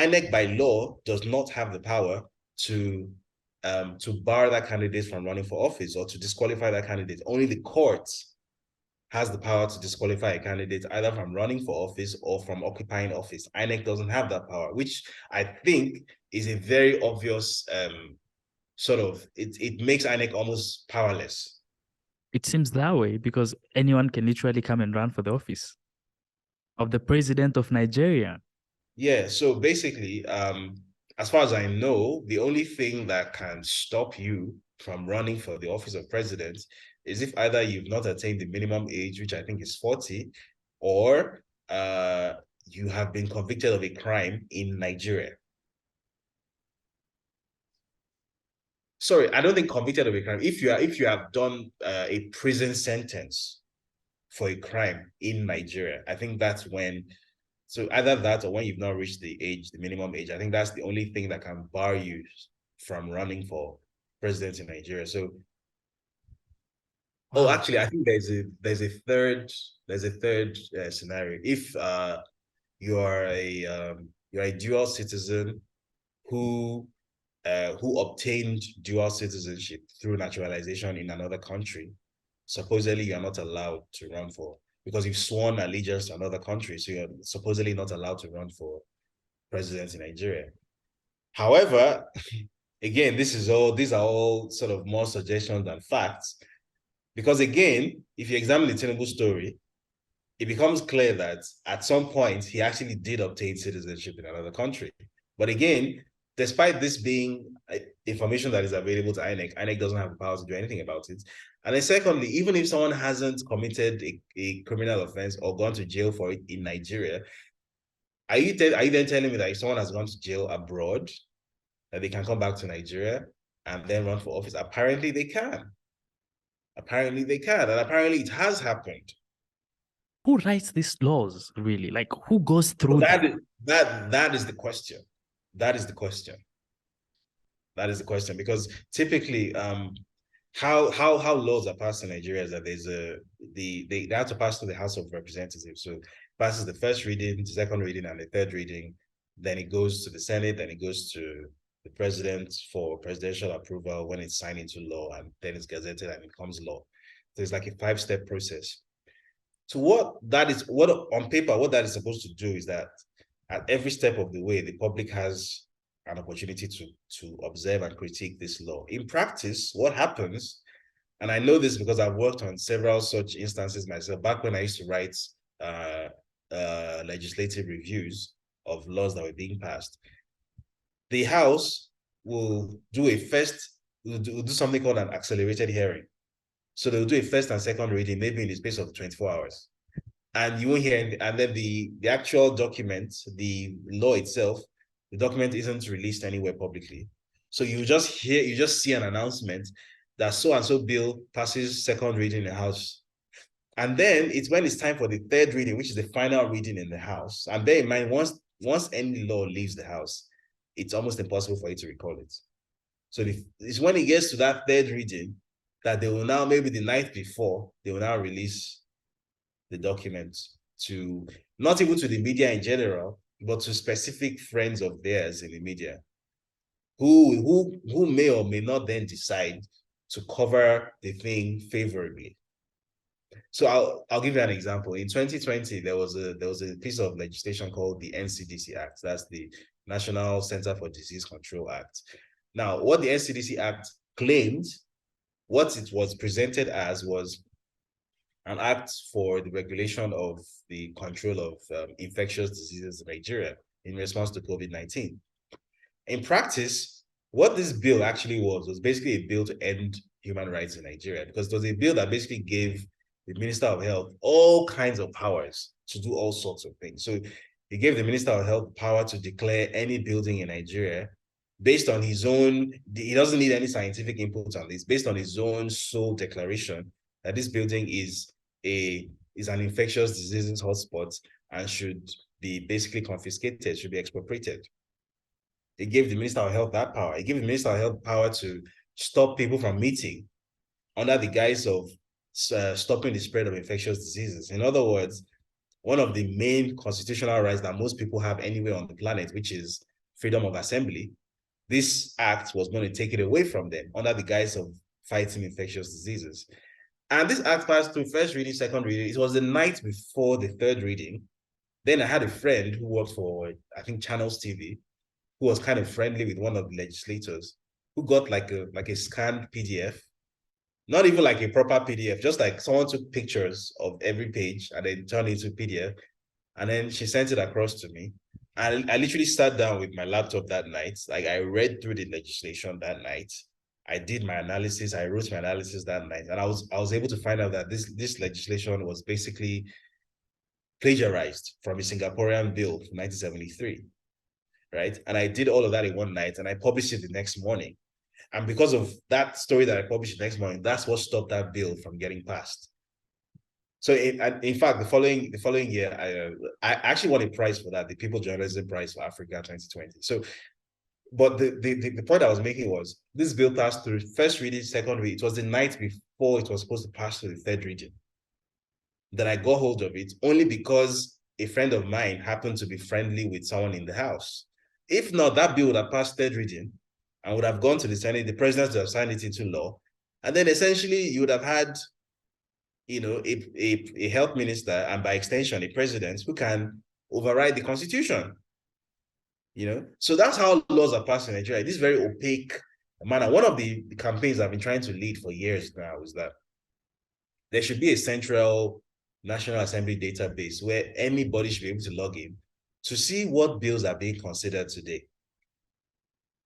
INEC by law does not have the power to bar that candidate from running for office or to disqualify that candidate. Only the courts has the power to disqualify a candidate either from running for office or from occupying office. INEC doesn't have that power, which I think is a very obvious sort of, it makes INEC almost powerless. It seems that way because anyone can literally come and run for the office of the president of Nigeria. Yeah, so basically, as far as I know, the only thing that can stop you from running for the office of president is if either you've not attained the minimum age, which I think is 40, or you have been convicted of a crime in Nigeria. Sorry, I don't think convicted of a crime. If you have done a prison sentence for a crime in Nigeria, I think that's when. So either that or when you've not reached the age, the minimum age, I think that's the only thing that can bar you from running for president in Nigeria. So, Wow. actually, I think there's a third scenario. If you're a dual citizen who obtained dual citizenship through naturalization in another country, supposedly you're not allowed to run for, because you've sworn allegiance to another country, so you're supposedly not allowed to run for president in Nigeria. However, again, these are all sort of more suggestions than facts, because again, if you examine the Tinubu story, it becomes clear that at some point he actually did obtain citizenship in another country. But again, despite this being information that is available to INEC, INEC doesn't have the power to do anything about it. And then secondly, even if someone hasn't committed a criminal offense or gone to jail for it in Nigeria, are you then telling me that if someone has gone to jail abroad, that they can come back to Nigeria and then run for office? Apparently they can. Apparently they can. And apparently it has happened. Who writes these laws, really? Like, who goes through that is the question. That is the question. That is the question, because typically, how laws are passed in Nigeria is that they have to pass through the House of Representatives. So passes the first reading, the second reading, and the third reading. Then it goes to the Senate, then it goes to the president for presidential approval when it's signed into law, and then it's gazetted and it becomes law. So it's like a 5-step process. So what on paper, what that is supposed to do is that at every step of the way, the public has an opportunity to observe and critique this law. In practice, what happens, and I know this because I've worked on several such instances myself, back when I used to write legislative reviews of laws that were being passed, the House will do something called an accelerated hearing. So they'll do a first and second reading, maybe in the space of 24 hours. And you won't hear anything. And then the actual document, the law itself, the document isn't released anywhere publicly. So you just see an announcement that so-and-so bill passes second reading in the House. And then it's when it's time for the third reading, which is the final reading in the House. And bear in mind, once any law leaves the House, it's almost impossible for you to recall it. So it's when it gets to that third reading that they will now, maybe the night before, they will now release the documents to, not even to the media in general, but to specific friends of theirs in the media, who may or may not then decide to cover the thing favorably. So I'll give you an example. In 2020, there was a piece of legislation called the NCDC Act. That's the National Center for Disease Control Act. Now, what the NCDC Act claimed, what it was presented as, was an act for the regulation of the control of infectious diseases in Nigeria in response to COVID-19. In practice, what this bill actually was basically a bill to end human rights in Nigeria, because it was a bill that basically gave the Minister of Health all kinds of powers to do all sorts of things. So he gave the Minister of Health power to declare any building in Nigeria based on his own, he doesn't need any scientific input on this, based on his own sole declaration that this building is an infectious diseases hotspot and should be basically confiscated, should be expropriated. It gave the Minister of Health that power. It gave the Minister of Health power to stop people from meeting under the guise of stopping the spread of infectious diseases. In other words, one of the main constitutional rights that most people have anywhere on the planet, which is freedom of assembly, this act was going to take it away from them under the guise of fighting infectious diseases. And this act passed through first reading, second reading. It was the night before the third reading. Then I had a friend who worked for, I think, Channels TV, who was kind of friendly with one of the legislators, who got like a scanned PDF, not even like a proper PDF, just like someone took pictures of every page and then turned it into PDF. And then she sent it across to me. I literally sat down with my laptop that night. Like I read through the legislation that night. I did my analysis. I wrote my analysis that night. And I was able to find out that this legislation was basically plagiarized from a Singaporean bill from 1973. Right. And I did all of that in one night and I published it the next morning. And because of that story that I published the next morning, that's what stopped that bill from getting passed. So in fact, the following year, I actually won a prize for that, the People Journalism Prize for Africa 2020. So, but the point I was making was this bill passed through first reading, second reading. It was the night before it was supposed to pass through the third reading that I got hold of it, only because a friend of mine happened to be friendly with someone in the House. If not, that bill would have passed third reading and would have gone to the Senate. The president would have signed it into law, and then essentially you would have had, you know, a health minister and by extension a president who can override the constitution. You know, so that's how laws are passed in Nigeria. This very opaque manner. One of the campaigns I've been trying to lead for years now is that there should be a central National Assembly database where anybody should be able to log in to see what bills are being considered today.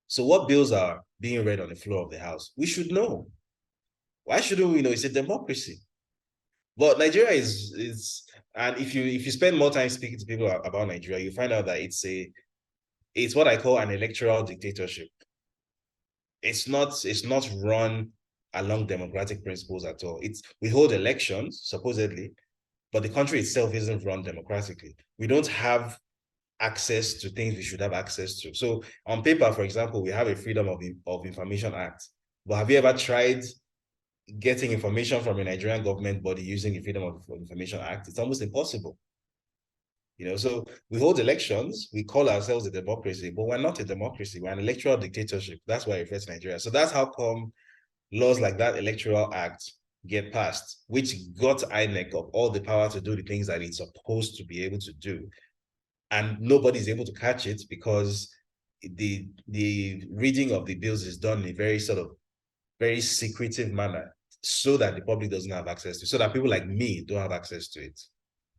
So what bills are being read on the floor of the House? We should know. Why shouldn't we know? It's a democracy. But Nigeria is and if you spend more time speaking to people about Nigeria, you find out that it's what I call an electoral dictatorship. It's not run along democratic principles at all. We hold elections, supposedly, but the country itself isn't run democratically. We don't have access to things we should have access to. So on paper, for example, we have a Freedom of Information Act. But have you ever tried getting information from a Nigerian government body using the Freedom of Information Act? It's almost impossible. You know, so we hold elections, we call ourselves a democracy, but we're not a democracy. We're an electoral dictatorship. That's why it refers to Nigeria. So that's how come laws like that Electoral Act get passed, which got INEC of all the power to do the things that it's supposed to be able to do. And nobody's able to catch it because the reading of the bills is done in a very sort of very secretive manner so that the public doesn't have access to it, so that people like me don't have access to it.